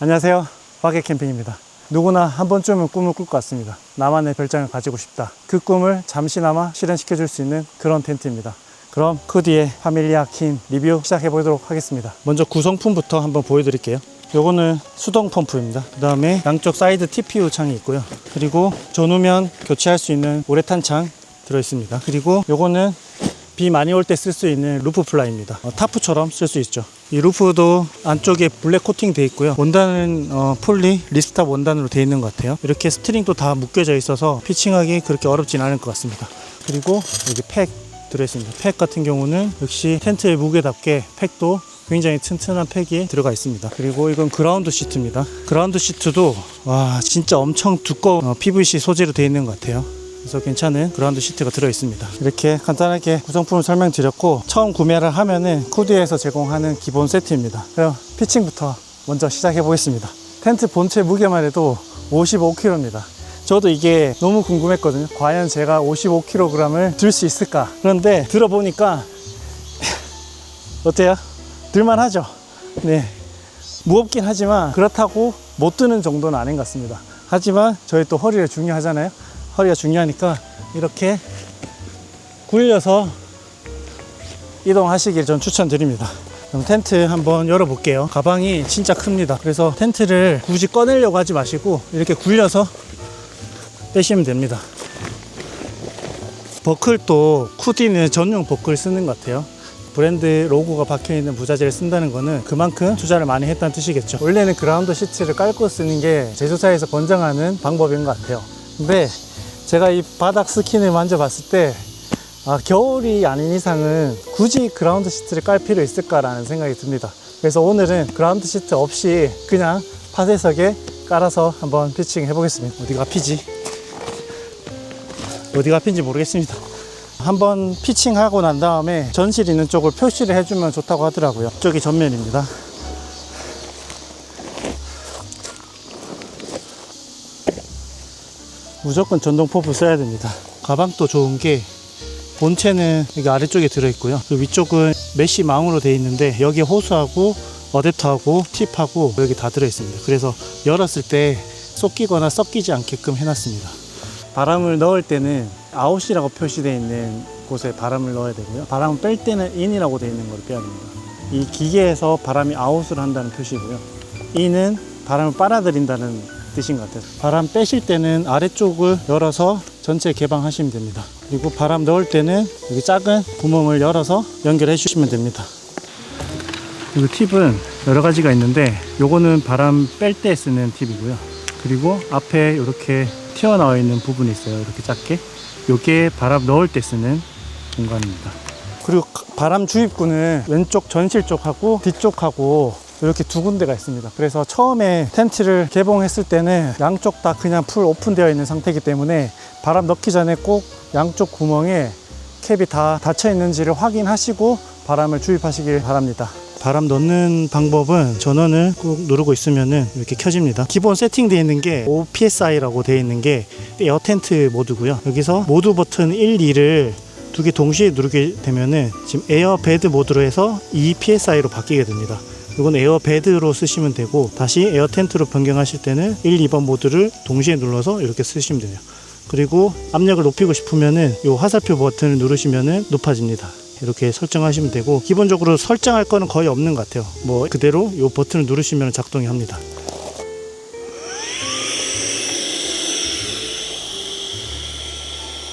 안녕하세요, 박예캠핑입니다. 누구나 한 번쯤은 꿈을 꿀 것 같습니다. 나만의 별장을 가지고 싶다. 그 꿈을 잠시나마 실현시켜 줄 수 있는 그런 텐트입니다. 그럼 쿠디의 파밀리아 킨 리뷰 시작해 보도록 하겠습니다. 먼저 구성품부터 한번 보여드릴게요. 요거는 수동 펌프입니다. 그 다음에 양쪽 사이드 TPU 창이 있고요. 그리고 전후면 교체할 수 있는 우레탄 창 들어있습니다. 그리고 요거는 비 많이 올 때 쓸 수 있는 루프 플라이입니다. 타프처럼 쓸 수 있죠. 이 루프도 안쪽에 블랙 코팅 되어 있고요. 원단은 폴리 리스탑 원단으로 되어 있는 것 같아요. 이렇게 스트링도 다 묶여져 있어서 피칭하기 그렇게 어렵진 않을 것 같습니다. 그리고 여기 팩 들어있습니다. 팩 같은 경우는 역시 텐트의 무게답게 팩도 굉장히 튼튼한 팩이 들어가 있습니다. 그리고 이건 그라운드 시트입니다. 그라운드 시트도 와 진짜 엄청 두꺼운 PVC 소재로 되어 있는 것 같아요. 그래서 괜찮은 그라운드 시트가 들어 있습니다. 이렇게 간단하게 구성품을 설명드렸고, 처음 구매를 하면은 쿠디에서 제공하는 기본 세트입니다. 그럼 피칭부터 먼저 시작해 보겠습니다. 텐트 본체 무게만 해도 55kg입니다. 저도 이게 너무 궁금했거든요. 과연 제가 55kg을 들 수 있을까? 그런데 들어보니까 어때요? 들만하죠? 네, 무겁긴 하지만 그렇다고 못 드는 정도는 아닌 것 같습니다. 하지만 저희 또 허리가 중요하잖아요. 허리가 중요하니까 이렇게 굴려서 이동하시길 전 추천드립니다. 그럼 텐트 한번 열어볼게요. 가방이 진짜 큽니다. 그래서 텐트를 굳이 꺼내려고 하지 마시고 이렇게 굴려서 빼시면 됩니다. 버클도 쿠디는 전용 버클 쓰는 것 같아요. 브랜드 로고가 박혀있는 부자재를 쓴다는 거는 그만큼 투자를 많이 했다는 뜻이겠죠. 원래는 그라운드 시트를 깔고 쓰는 게 제조사에서 권장하는 방법인 것 같아요. 근데 제가 이 바닥 스킨을 만져봤을 때 겨울이 아닌 이상은 굳이 그라운드 시트를 깔 필요 있을까라는 생각이 듭니다. 그래서 오늘은 그라운드 시트 없이 그냥 파쇄석에 깔아서 한번 피칭 해보겠습니다. 어디가 앞인지 모르겠습니다. 한번 피칭하고 난 다음에 전실 있는 쪽을 표시를 해주면 좋다고 하더라고요. 이쪽이 전면입니다. 무조건 전동 펌프 써야 됩니다. 가방도 좋은 게 본체는 여기 아래쪽에 들어있고요. 그 위쪽은 메쉬 망으로 되어 있는데 여기에 호스하고 어댑터하고 팁하고 여기 다 들어있습니다. 그래서 열었을 때 쏟기거나 섞이지 않게끔 해놨습니다. 바람을 넣을 때는 아웃이라고 표시되어 있는 곳에 바람을 넣어야 되고요. 바람을 뺄 때는 인이라고 되어 있는 걸 빼야 됩니다. 이 기계에서 바람이 아웃을 한다는 표시고요. 인은 바람을 빨아들인다는 뜻인 것 같아요. 바람 빼실 때는 아래쪽을 열어서 전체 개방하시면 됩니다. 그리고 바람 넣을 때는 여기 작은 구멍을 열어서 연결해 주시면 됩니다. 그리고 팁은 여러 가지가 있는데 요거는 바람 뺄 때 쓰는 팁이고요. 그리고 앞에 이렇게 튀어나와 있는 부분이 있어요. 이렇게 작게. 요게 바람 넣을 때 쓰는 공간입니다. 그리고 바람 주입구는 왼쪽 전실 쪽하고 뒤쪽하고 이렇게 두 군데가 있습니다. 그래서 처음에 텐트를 개봉했을 때는 양쪽 다 그냥 풀 오픈되어 있는 상태이기 때문에 바람 넣기 전에 꼭 양쪽 구멍에 캡이 다 닫혀 있는지를 확인하시고 바람을 주입하시길 바랍니다. 바람 넣는 방법은 전원을 꾹 누르고 있으면은 이렇게 켜집니다. 기본 세팅되어 있는 게 OPSI라고 되어 있는 게 에어 텐트 모드고요. 여기서 모드 버튼 1, 2를 두 개 동시에 누르게 되면은 지금 에어 베드 모드로 해서 EPSI로 바뀌게 됩니다. 이건 에어 베드로 쓰시면 되고, 다시 에어 텐트로 변경하실 때는 1, 2번 모드를 동시에 눌러서 이렇게 쓰시면 돼요. 그리고 압력을 높이고 싶으면은 이 화살표 버튼을 누르시면은 높아집니다. 이렇게 설정하시면 되고, 기본적으로 설정할 거는 거의 없는 것 같아요. 뭐 그대로 이 버튼을 누르시면 작동이 합니다.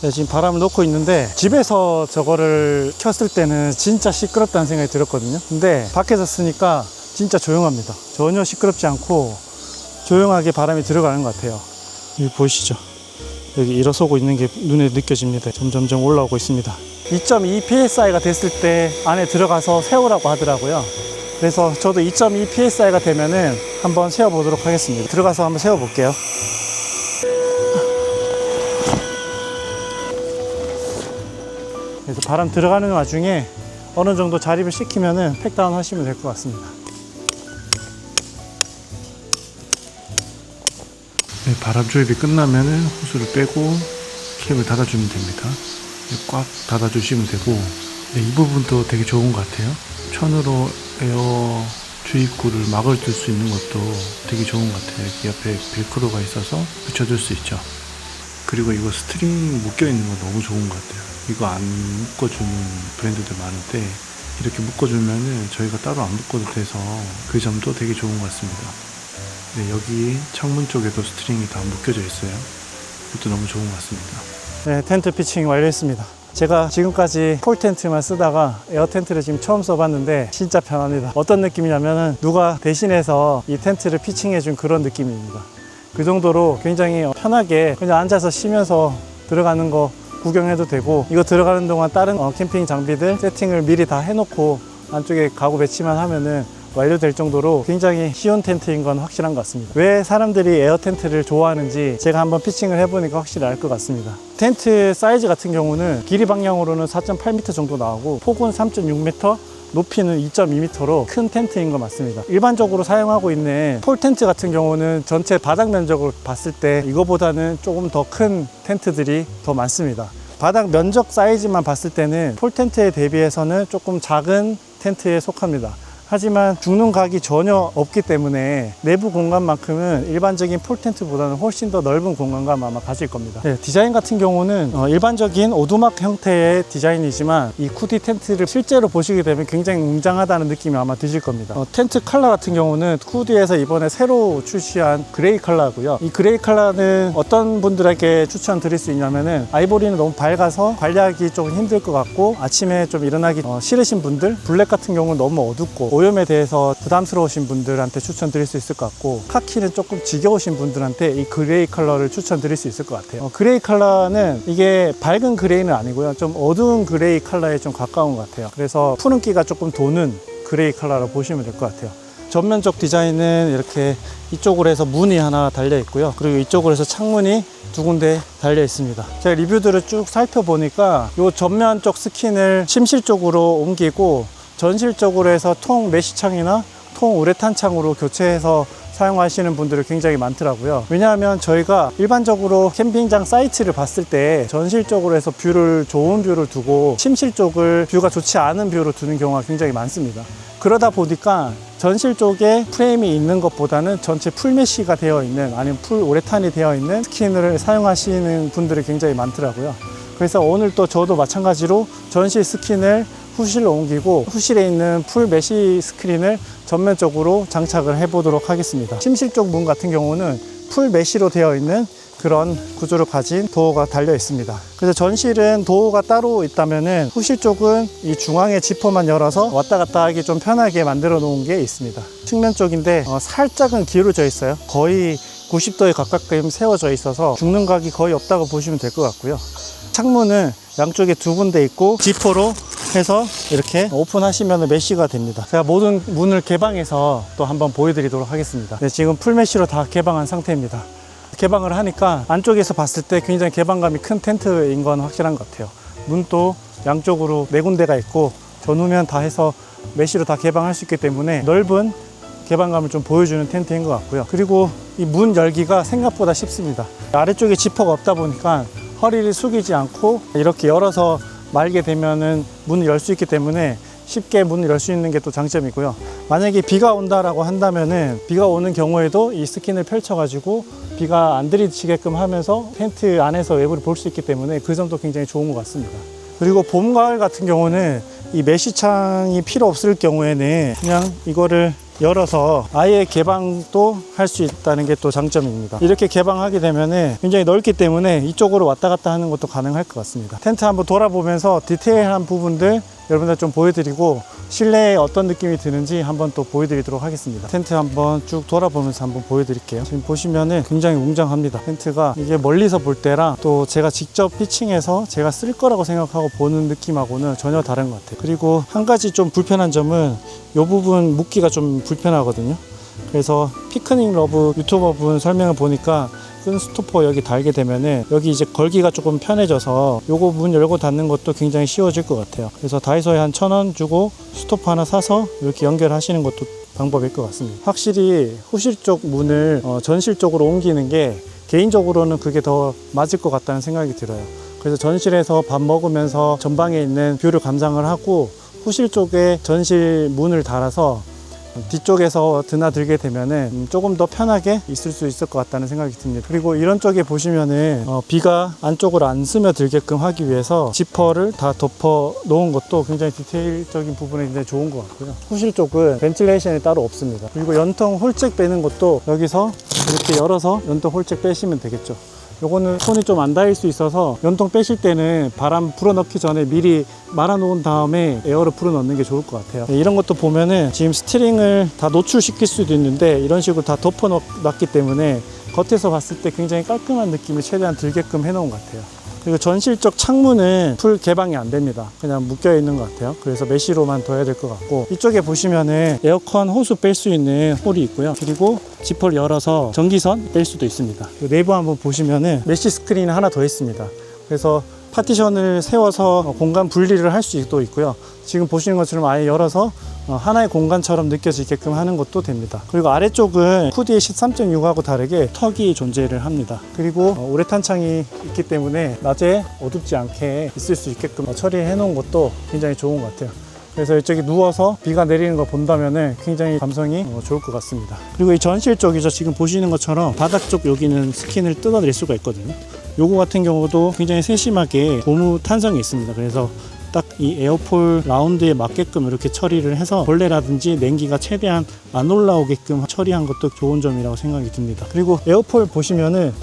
네, 지금 바람을 넣고 있는데 집에서 저거를 켰을 때는 진짜 시끄럽다는 생각이 들었거든요. 근데 밖에서 쓰니까 진짜 조용합니다. 전혀 시끄럽지 않고 조용하게 바람이 들어가는 것 같아요. 여기 보이시죠? 여기 일어서고 있는 게 눈에 느껴집니다. 점점점 올라오고 있습니다. 2.2 psi가 됐을 때 안에 들어가서 세우라고 하더라고요. 그래서 저도 2.2 psi가 되면은 한번 세워보도록 하겠습니다. 들어가서 한번 세워볼게요. 그래서 바람 들어가는 와중에 어느 정도 자립을 시키면은 팩다운 하시면 될 것 같습니다. 네, 바람 조입이 끝나면은 호스를 빼고 캡을 닫아주면 됩니다. 꽉 닫아주시면 되고, 네, 이 부분도 되게 좋은 것 같아요. 천으로 에어 주입구를 막을 둘 수 있는 것도 되게 좋은 것 같아요. 여기 옆에 벨크로가 있어서 붙여줄 수 있죠. 그리고 이거 스트링 묶여있는 거 너무 좋은 것 같아요. 이거 안 묶어주는 브랜드들 많은데 이렇게 묶어주면은 저희가 따로 안 묶어도 돼서 그 점도 되게 좋은 것 같습니다. 네, 여기 창문 쪽에도 스트링이 다 묶여져 있어요. 이것도 너무 좋은 것 같습니다. 네, 텐트 피칭 완료했습니다. 제가 지금까지 폴 텐트만 쓰다가 에어 텐트를 지금 처음 써봤는데 진짜 편합니다. 어떤 느낌이냐면은 누가 대신해서 이 텐트를 피칭해준 그런 느낌입니다. 그 정도로 굉장히 편하게 그냥 앉아서 쉬면서 들어가는 거 구경해도 되고, 이거 들어가는 동안 다른 캠핑 장비들 세팅을 미리 다 해놓고 안쪽에 가구 배치만 하면은 완료될 정도로 굉장히 쉬운 텐트인 건 확실한 것 같습니다. 왜 사람들이 에어 텐트를 좋아하는지 제가 한번 피칭을 해보니까 확실히 알 것 같습니다. 텐트 사이즈 같은 경우는 길이 방향으로는 4.8m 정도 나오고 폭은 3.6m, 높이는 2.2m로 큰 텐트인 거 맞습니다. 일반적으로 사용하고 있는 폴 텐트 같은 경우는 전체 바닥 면적을 봤을 때 이거보다는 조금 더 큰 텐트들이 더 많습니다. 바닥 면적 사이즈만 봤을 때는 폴 텐트에 대비해서는 조금 작은 텐트에 속합니다. 하지만 죽는 각이 전혀 없기 때문에 내부 공간만큼은 일반적인 폴 텐트보다는 훨씬 더 넓은 공간감 아마 가질 겁니다. 네, 디자인 같은 경우는 일반적인 오두막 형태의 디자인이지만 이 쿠디 텐트를 실제로 보시게 되면 굉장히 웅장하다는 느낌이 아마 드실 겁니다. 텐트 컬러 같은 경우는 쿠디에서 이번에 새로 출시한 그레이 컬러고요. 이 그레이 컬러는 어떤 분들에게 추천드릴 수 있냐면은 아이보리는 너무 밝아서 관리하기 좀 힘들 것 같고 아침에 좀 일어나기 싫으신 분들, 블랙 같은 경우는 너무 어둡고 오염에 대해서 부담스러우신 분들한테 추천드릴 수 있을 것 같고, 카키는 조금 지겨우신 분들한테 이 그레이 컬러를 추천드릴 수 있을 것 같아요. 그레이 컬러는 이게 밝은 그레이는 아니고요, 좀 어두운 그레이 컬러에 좀 가까운 것 같아요. 그래서 푸른기가 조금 도는 그레이 컬러로 보시면 될 것 같아요. 전면적 디자인은 이렇게 이쪽으로 해서 문이 하나 달려 있고요, 그리고 이쪽으로 해서 창문이 두 군데 달려 있습니다. 제가 리뷰들을 쭉 살펴보니까 이 전면 쪽 스킨을 침실 쪽으로 옮기고 전실 쪽으로 해서 통 메쉬창이나 통 우레탄 창으로 교체해서 사용하시는 분들이 굉장히 많더라고요. 왜냐하면 저희가 일반적으로 캠핑장 사이트를 봤을 때 전실 쪽으로 해서 좋은 뷰를 두고 침실 쪽을 뷰가 좋지 않은 뷰로 두는 경우가 굉장히 많습니다. 그러다 보니까 전실 쪽에 프레임이 있는 것보다는 전체 풀메쉬가 되어 있는, 아니면 풀 우레탄이 되어 있는 스킨을 사용하시는 분들이 굉장히 많더라고요. 그래서 오늘 또 저도 마찬가지로 전실 스킨을 후실로 옮기고 후실에 있는 풀 메쉬 스크린을 전면적으로 장착을 해 보도록 하겠습니다. 침실 쪽 문 같은 경우는 풀 메쉬로 되어 있는 그런 구조를 가진 도어가 달려 있습니다. 그래서 전실은 도어가 따로 있다면은 후실 쪽은 이 중앙에 지퍼만 열어서 왔다 갔다 하기 좀 편하게 만들어 놓은 게 있습니다. 측면 쪽인데 살짝은 기울어져 있어요. 거의 90도에 가깝게 세워져 있어서 죽는 각이 거의 없다고 보시면 될 것 같고요. 창문은 양쪽에 두 군데 있고 지퍼로 해서 이렇게 오픈하시면 메쉬가 됩니다. 제가 모든 문을 개방해서 또 한번 보여드리도록 하겠습니다. 네, 지금 풀메쉬로 다 개방한 상태입니다. 개방을 하니까 안쪽에서 봤을 때 굉장히 개방감이 큰 텐트인 건 확실한 것 같아요. 문도 양쪽으로 네 군데가 있고 전후면 다 해서 메쉬로 다 개방할 수 있기 때문에 넓은 개방감을 좀 보여주는 텐트인 것 같고요. 그리고 이 문 열기가 생각보다 쉽습니다. 아래쪽에 지퍼가 없다 보니까 허리를 숙이지 않고 이렇게 열어서 말게 되면은 문을 열 수 있기 때문에 쉽게 문을 열 수 있는 게 또 장점이고요. 만약에 비가 온다라고 한다면은 비가 오는 경우에도 이 스킨을 펼쳐 가지고 비가 안 들이치게끔 하면서 텐트 안에서 외부를 볼 수 있기 때문에 그 점도 굉장히 좋은 것 같습니다. 그리고 봄, 가을 같은 경우는 이 메쉬창이 필요 없을 경우에는 그냥 이거를 열어서 아예 개방도 할 수 있다는 게 또 장점입니다. 이렇게 개방하게 되면 굉장히 넓기 때문에 이쪽으로 왔다 갔다 하는 것도 가능할 것 같습니다. 텐트 한번 돌아보면서 디테일한 부분들 여러분들 좀 보여드리고 실내에 어떤 느낌이 드는지 한번 또 보여드리도록 하겠습니다. 텐트 한번 쭉 돌아보면서 한번 보여드릴게요. 지금 보시면은 굉장히 웅장합니다. 텐트가 이게 멀리서 볼 때랑 또 제가 직접 피칭해서 제가 쓸 거라고 생각하고 보는 느낌하고는 전혀 다른 것 같아요. 그리고 한 가지 좀 불편한 점은 이 부분 묶기가 좀 불편하거든요. 그래서 피크닉 러브 유튜버 분 설명을 보니까 끈 스토퍼 여기 달게 되면은 여기 이제 걸기가 조금 편해져서 요거 문 열고 닫는 것도 굉장히 쉬워질 것 같아요. 그래서 다이소에 한 1,000원 주고 스토퍼 하나 사서 이렇게 연결하시는 것도 방법일 것 같습니다. 확실히 후실 쪽 문을 전실 쪽으로 옮기는 게 개인적으로는 그게 더 맞을 것 같다는 생각이 들어요. 그래서 전실에서 밥 먹으면서 전방에 있는 뷰를 감상을 하고 후실 쪽에 전실 문을 달아서 뒤쪽에서 드나들게 되면은 조금 더 편하게 있을 수 있을 것 같다는 생각이 듭니다. 그리고 이런 쪽에 보시면은 비가 안쪽으로 안 스며들게끔 하기 위해서 지퍼를 다 덮어 놓은 것도 굉장히 디테일적인 부분이 굉장히 좋은 것 같고요. 후실 쪽은 벤틸레이션이 따로 없습니다. 그리고 연통 홀잭 빼는 것도 여기서 이렇게 열어서 연통 홀잭 빼시면 되겠죠. 요거는 손이 좀 안 닿을 수 있어서 연통 빼실 때는 바람 불어넣기 전에 미리 말아 놓은 다음에 에어를 불어넣는 게 좋을 것 같아요. 이런 것도 보면은 지금 스티링을 다 노출시킬 수도 있는데 이런 식으로 다 덮어 놨기 때문에 겉에서 봤을 때 굉장히 깔끔한 느낌을 최대한 들게끔 해 놓은 것 같아요. 그리고 전실적 창문은 풀 개방이 안 됩니다. 그냥 묶여 있는 것 같아요. 그래서 메쉬로만 둬야 될 것 같고, 이쪽에 보시면은 에어컨 호수 뺄 수 있는 홀이 있고요. 그리고 지퍼를 열어서 전기선 뺄 수도 있습니다. 내부 한번 보시면은 메쉬 스크린이 하나 더 있습니다. 그래서 파티션을 세워서 공간 분리를 할 수도 있고요. 지금 보시는 것처럼 아예 열어서 하나의 공간처럼 느껴지게끔 하는 것도 됩니다. 그리고 아래쪽은 후디의 13.6하고 다르게 턱이 존재를 합니다. 그리고 우레탄 창이 있기 때문에 낮에 어둡지 않게 있을 수 있게끔 처리해 놓은 것도 굉장히 좋은 것 같아요. 그래서 이쪽에 누워서 비가 내리는 거 본다면은 굉장히 감성이 좋을 것 같습니다. 그리고 이 전실 쪽이죠. 지금 보시는 것처럼 바닥 쪽 여기는 스킨을 뜯어낼 수가 있거든요. 요거 같은 경우도 굉장히 세심하게 고무 탄성이 있습니다. 그래서 딱 이 에어폴 라운드에 맞게끔 이렇게 처리를 해서 벌레라든지 냉기가 최대한 안 올라오게끔 처리한 것도 좋은 점이라고 생각이 듭니다. 그리고 에어폴 보시면은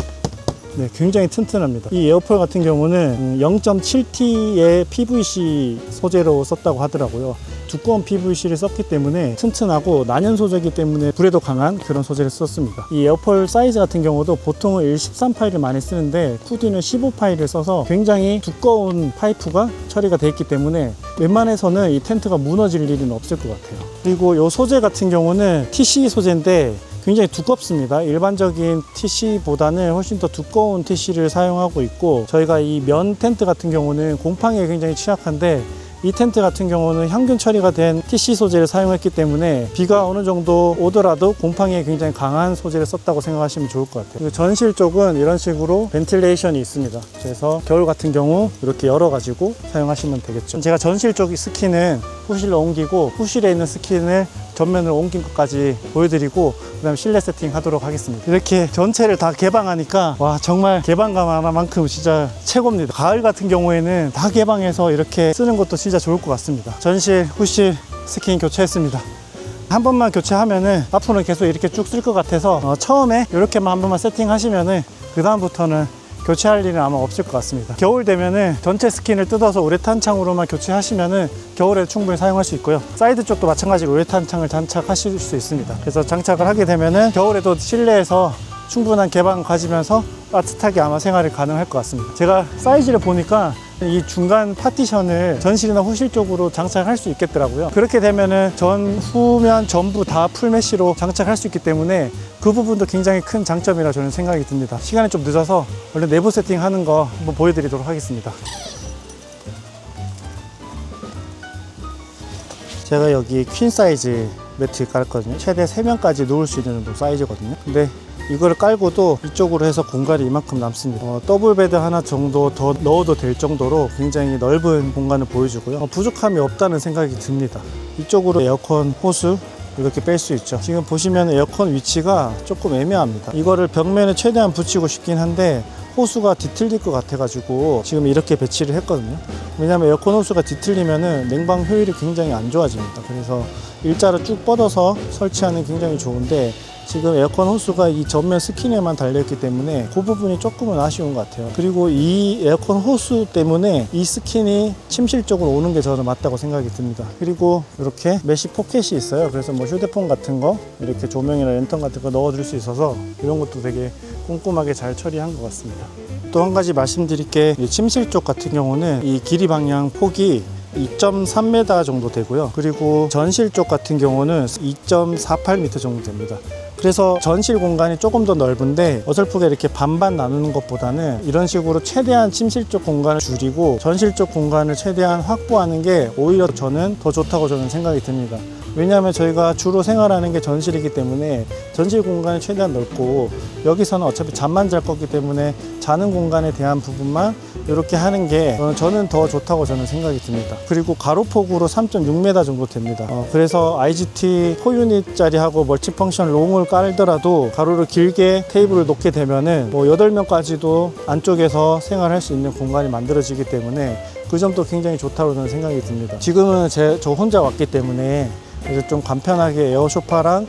굉장히 튼튼합니다. 이 에어폴 같은 경우는 0.7T의 PVC 소재로 썼다고 하더라고요. 두꺼운 PVC를 썼기 때문에 튼튼하고 난연 소재이기 때문에 불에도 강한 그런 소재를 썼습니다. 이 에어폴 사이즈 같은 경우도 보통은 13파이를 많이 쓰는데 후디는 15파이를 써서 굉장히 두꺼운 파이프가 처리가 되어 있기 때문에 웬만해서는 이 텐트가 무너질 일은 없을 것 같아요. 그리고 이 소재 같은 경우는 TC 소재인데 굉장히 두껍습니다. 일반적인 TC보다는 훨씬 더 두꺼운 TC를 사용하고 있고, 저희가 이 면 텐트 같은 경우는 곰팡이에 굉장히 취약한데 이 텐트 같은 경우는 향균 처리가 된 TC 소재를 사용했기 때문에 비가 어느 정도 오더라도 곰팡이에 굉장히 강한 소재를 썼다고 생각하시면 좋을 것 같아요. 그리고 전실 쪽은 이런 식으로 벤틸레이션이 있습니다. 그래서 겨울 같은 경우 이렇게 열어가지고 사용하시면 되겠죠. 제가 전실 쪽 스킨은 후실로 옮기고 후실에 있는 스킨을 전면으로 옮긴 것까지 보여드리고 그 다음에 실내 세팅 하도록 하겠습니다. 이렇게 전체를 다 개방하니까 와, 정말 개방감 하나만큼 진짜 최고입니다. 가을 같은 경우에는 다 개방해서 이렇게 쓰는 것도 진짜 좋을 것 같습니다. 전실, 후실 스킨 교체했습니다. 한 번만 교체하면은 앞으로는 계속 이렇게 쭉 쓸 것 같아서 처음에 이렇게만 한 번만 세팅하시면은 그 다음부터는 교체할 일은 아마 없을 것 같습니다. 겨울 되면은 전체 스킨을 뜯어서 우레탄 창으로만 교체하시면은 겨울에 충분히 사용할 수 있고요. 사이드 쪽도 마찬가지로 우레탄 창을 장착하실 수 있습니다. 그래서 장착을 하게 되면은 겨울에도 실내에서 충분한 개방 가지면서 따뜻하게 아마 생활이 가능할 것 같습니다. 제가 사이즈를 보니까 이 중간 파티션을 전실이나 후실 쪽으로 장착할 수 있겠더라고요. 그렇게 되면은 전, 후면 전부 다 풀메쉬로 장착할 수 있기 때문에 그 부분도 굉장히 큰 장점이라 저는 생각이 듭니다. 시간이 좀 늦어서 얼른 내부 세팅하는 거 한번 보여드리도록 하겠습니다. 제가 여기 퀸 사이즈 매트 깔았거든요. 최대 3명까지 누울 수 있는 정도 사이즈거든요. 근데 이거를 깔고도 이쪽으로 해서 공간이 이만큼 남습니다. 더블 베드 하나 정도 더 넣어도 될 정도로 굉장히 넓은 공간을 보여주고요. 부족함이 없다는 생각이 듭니다. 이쪽으로 에어컨 호수 이렇게 뺄 수 있죠. 지금 보시면 에어컨 위치가 조금 애매합니다. 이거를 벽면에 최대한 붙이고 싶긴 한데 호수가 뒤틀릴 것 같아 가지고 지금 이렇게 배치를 했거든요. 왜냐하면 에어컨 호수가 뒤틀리면은 냉방 효율이 굉장히 안 좋아집니다. 그래서 일자로 쭉 뻗어서 설치하는 굉장히 좋은데 지금 에어컨 호수가 이 전면 스킨에만 달려있기 때문에 그 부분이 조금은 아쉬운 것 같아요. 그리고 이 에어컨 호수 때문에 이 스킨이 침실 쪽으로 오는 게 저는 맞다고 생각이 듭니다. 그리고 이렇게 메쉬 포켓이 있어요. 그래서 뭐 휴대폰 같은 거 이렇게 조명이나 랜턴 같은 거 넣어줄 수 있어서 이런 것도 되게 꼼꼼하게 잘 처리한 것 같습니다. 또 한 가지 말씀드릴 게 침실 쪽 같은 경우는 이 길이 방향 폭이 2.3m 정도 되고요. 그리고 전실 쪽 같은 경우는 2.48m 정도 됩니다. 그래서 전실 공간이 조금 더 넓은데 어설프게 이렇게 반반 나누는 것보다는 이런 식으로 최대한 침실 쪽 공간을 줄이고 전실 쪽 공간을 최대한 확보하는 게 오히려 저는 더 좋다고 저는 생각이 듭니다. 왜냐하면 저희가 주로 생활하는 게 전실이기 때문에 전실 공간이 최대한 넓고 여기서는 어차피 잠만 잘 거기 때문에 자는 공간에 대한 부분만 이렇게 하는 게 저는 더 좋다고 저는 생각이 듭니다. 그리고 가로폭으로 3.6m 정도 됩니다. 그래서 IGT 4유닛짜리 하고 멀티펑션 롱을 깔더라도 가로를 길게 테이블을 놓게 되면은 뭐 8명까지도 안쪽에서 생활할 수 있는 공간이 만들어지기 때문에 그 점도 굉장히 좋다고 저는 생각이 듭니다. 지금은 저 혼자 왔기 때문에 그래서 좀 간편하게 에어 소파랑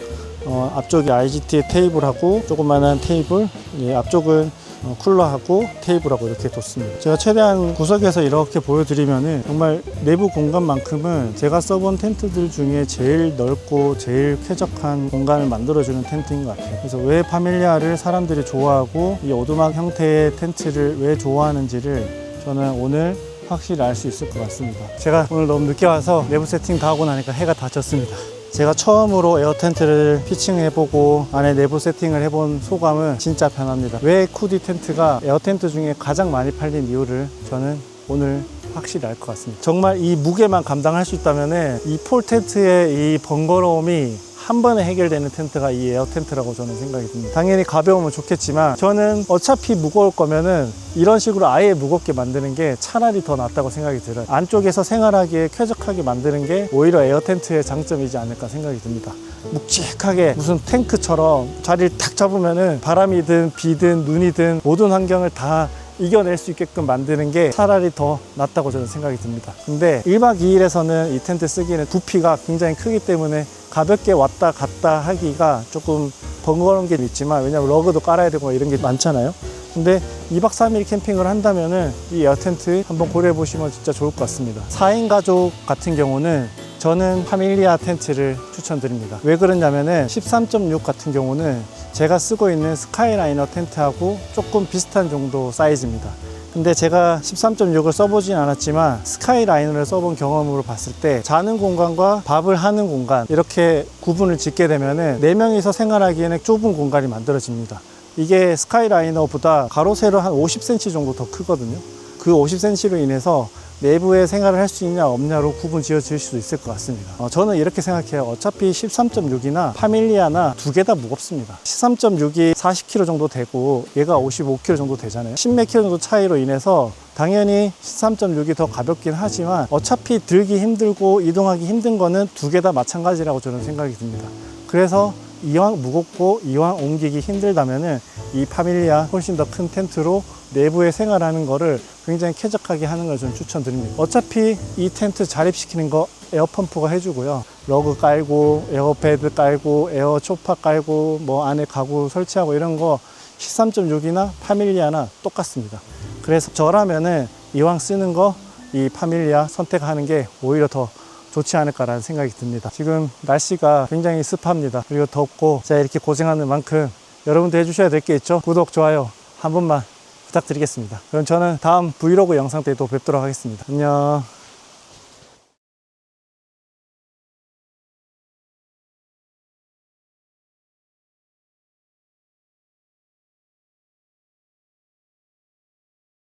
앞쪽에 IGT 테이블하고 조그만한 테이블, 앞쪽은 쿨러하고 테이블하고 이렇게 뒀습니다. 제가 최대한 구석에서 이렇게 보여드리면은 정말 내부 공간만큼은 제가 써본 텐트들 중에 제일 넓고 제일 쾌적한 공간을 만들어주는 텐트인 것 같아요. 그래서 왜 파밀리아를 사람들이 좋아하고 이 오두막 형태의 텐트를 왜 좋아하는지를 저는 오늘 확실히 알 수 있을 것 같습니다. 제가 오늘 너무 늦게 와서 내부 세팅 다 하고 나니까 해가 다 졌습니다. 제가 처음으로 에어 텐트를 피칭해보고 안에 내부 세팅을 해본 소감은 진짜 편합니다. 왜 쿠디 텐트가 에어 텐트 중에 가장 많이 팔린 이유를 저는 오늘 확실히 알 것 같습니다. 정말 이 무게만 감당할 수 있다면 이 폴 텐트의 이 번거로움이 한 번에 해결되는 텐트가 이 에어 텐트라고 저는 생각이 듭니다. 당연히 가벼우면 좋겠지만 저는 어차피 무거울 거면은 이런 식으로 아예 무겁게 만드는 게 차라리 더 낫다고 생각이 들어요. 안쪽에서 생활하기에 쾌적하게 만드는 게 오히려 에어 텐트의 장점이지 않을까 생각이 듭니다. 묵직하게 무슨 탱크처럼 자리를 탁 잡으면은 바람이든 비든 눈이든 모든 환경을 다 이겨낼 수 있게끔 만드는 게 차라리 더 낫다고 저는 생각이 듭니다. 근데 1박 2일에서는 이 텐트 쓰기에는 부피가 굉장히 크기 때문에 가볍게 왔다 갔다 하기가 조금 번거로운 게 있지만, 왜냐면 러그도 깔아야 되고 이런 게 많잖아요. 근데 2박 3일 캠핑을 한다면은 이 에어 텐트 한번 고려해 보시면 진짜 좋을 것 같습니다. 4인 가족 같은 경우는 저는 파밀리아 텐트를 추천드립니다. 왜 그러냐면은 13.6 같은 경우는 제가 쓰고 있는 스카이라이너 텐트하고 조금 비슷한 정도 사이즈입니다. 근데 제가 13.6을 써보진 않았지만 스카이라이너를 써본 경험으로 봤을 때 자는 공간과 밥을 하는 공간 이렇게 구분을 짓게 되면은 4명이서 생활하기에는 좁은 공간이 만들어집니다. 이게 스카이라이너보다 가로 세로 한 50cm 정도 더 크거든요. 그 50cm로 인해서 내부에 생활을 할 수 있냐 없냐로 구분 지어질 수도 있을 것 같습니다. 저는 이렇게 생각해요. 어차피 13.6이나 파밀리아나 두 개 다 무겁습니다. 13.6이 40kg 정도 되고 얘가 55kg 정도 되잖아요. 10몇 kg 정도 차이로 인해서 당연히 13.6이 더 가볍긴 하지만 어차피 들기 힘들고 이동하기 힘든 거는 두 개 다 마찬가지라고 저는 생각이 듭니다. 그래서 이왕 무겁고 이왕 옮기기 힘들다면은 이 파밀리아 훨씬 더 큰 텐트로 내부에 생활하는 거를 굉장히 쾌적하게 하는 걸 저는 추천드립니다. 어차피 이 텐트 자립시키는 거 에어펌프가 해주고요. 러그 깔고 에어패드 깔고 에어 초파 깔고 뭐 안에 가구 설치하고 이런 거 13.6이나 파밀리아나 똑같습니다. 그래서 저라면은 이왕 쓰는 거 이 파밀리아 선택하는 게 오히려 더 좋지 않을까라는 생각이 듭니다. 지금 날씨가 굉장히 습합니다. 그리고 덥고 제가 이렇게 고생하는 만큼 여러분도 해주셔야 될 게 있죠. 구독, 좋아요 한 번만 부탁드리겠습니다. 그럼 저는 다음 브이로그 영상 때 또 뵙도록 하겠습니다. 안녕.